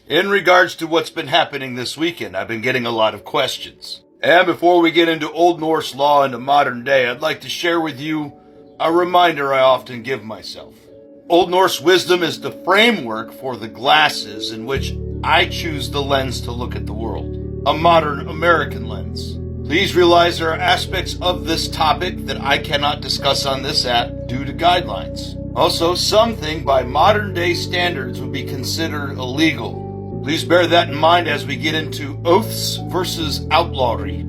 In regards to what's been happening this weekend, I've been getting a lot of questions. And before we get into Old Norse law into modern day, I'd like to share with you a reminder I often give myself. Old Norse wisdom is the framework for the glasses in which I choose the lens to look at the world. A modern American lens. Please realize there are aspects of this topic that I cannot discuss on this app due to guidelines. Also, something by modern day standards would be considered illegal. Please bear that in mind as we get into oaths versus outlawry.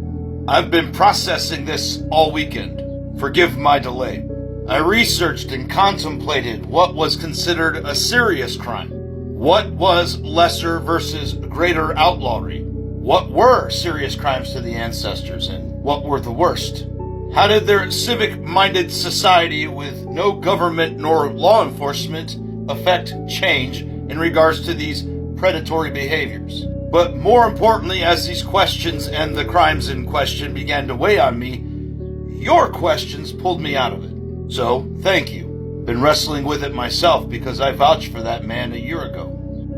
I've been processing this all weekend. Forgive my delay. I researched and contemplated what was considered a serious crime. What was lesser versus greater outlawry? What were serious crimes to the ancestors and what were the worst? How did their civic-minded society with no government nor law enforcement affect change in regards to these predatory behaviors? But more importantly, as these questions and the crimes in question began to weigh on me, your questions pulled me out of it. So, thank you. Been wrestling with it myself because I vouched for that man a year ago.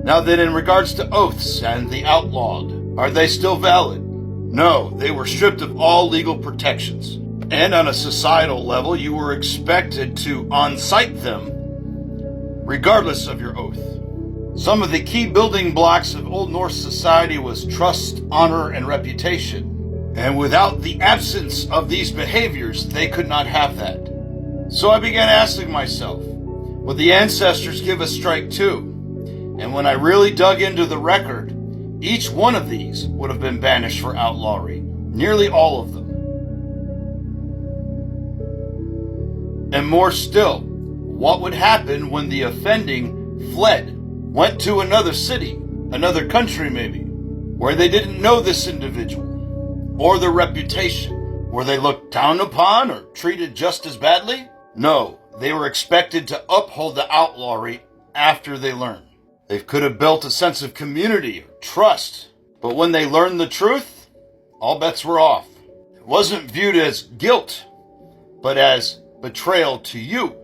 Now then, in regards to oaths and the outlawed, are they still valid? No, they were stripped of all legal protections. And on a societal level, you were expected to on-cite them regardless of your oath. Some of the key building blocks of Old Norse society was trust, honor, and reputation. And without the absence of these behaviors, they could not have that. So I began asking myself, would the ancestors give a strike too? And when I really dug into the record, each one of these would have been banished for outlawry. Nearly all of them. And more still, what would happen when the offending fled, went to another city, another country maybe, where they didn't know this individual, or their reputation? Were they looked down upon or treated just as badly? No, they were expected to uphold the outlawry after they learned. They could have built a sense of community or trust, but when they learned the truth, all bets were off. It wasn't viewed as guilt, but as betrayal to you.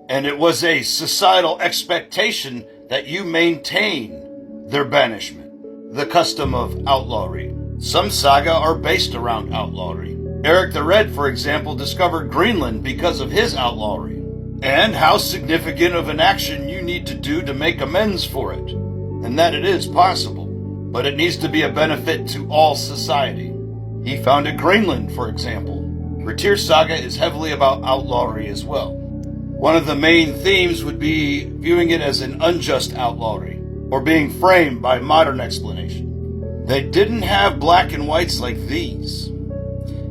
And it was a societal expectation that you maintain their banishment, the custom of outlawry. Some saga are based around outlawry. Eric the Red, for example, discovered Greenland because of his outlawry, and how significant of an action you need to do to make amends for it, and that it is possible, but it needs to be a benefit to all society. He founded Greenland, for example. Grettir Saga is heavily about outlawry as well. One of the main themes would be viewing it as an unjust outlawry, or being framed by modern explanation. They didn't have black and whites like these.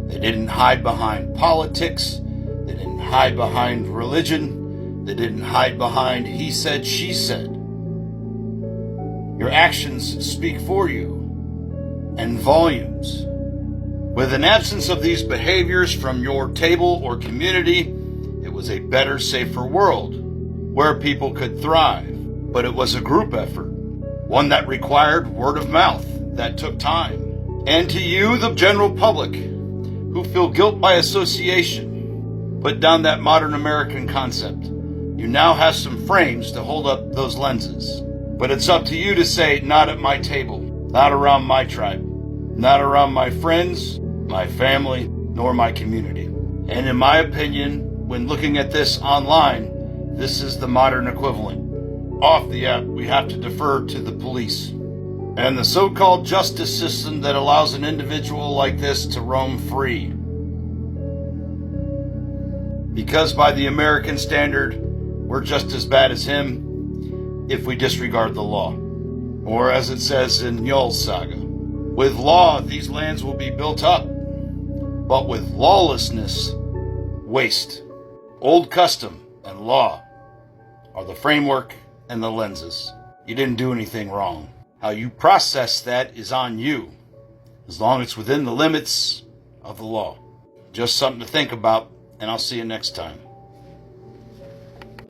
They didn't hide behind politics. They didn't hide behind religion. They didn't hide behind he said, she said. Your actions speak for you, and volumes. With an absence of these behaviors from your table or community, it was a better, safer world where people could thrive. But it was a group effort, one that required word of mouth, that took time. And to you, the general public, who feel guilt by association, put down that modern American concept. You now have some frames to hold up those lenses. But it's up to you to say, not at my table, not around my tribe, not around my friends, my family, nor my community. And in my opinion, when looking at this online, this is the modern equivalent. Off the app, we have to defer to the police and the so-called justice system that allows an individual like this to roam free. Because by the American standard, we're just as bad as him if we disregard the law. Or as it says in Njol's saga, with law, these lands will be built up, but with lawlessness, waste. Old custom and law are the framework and the lenses. You didn't do anything wrong. How you process that is on you, as long as it's within the limits of the law. Just something to think about, and I'll see you next time.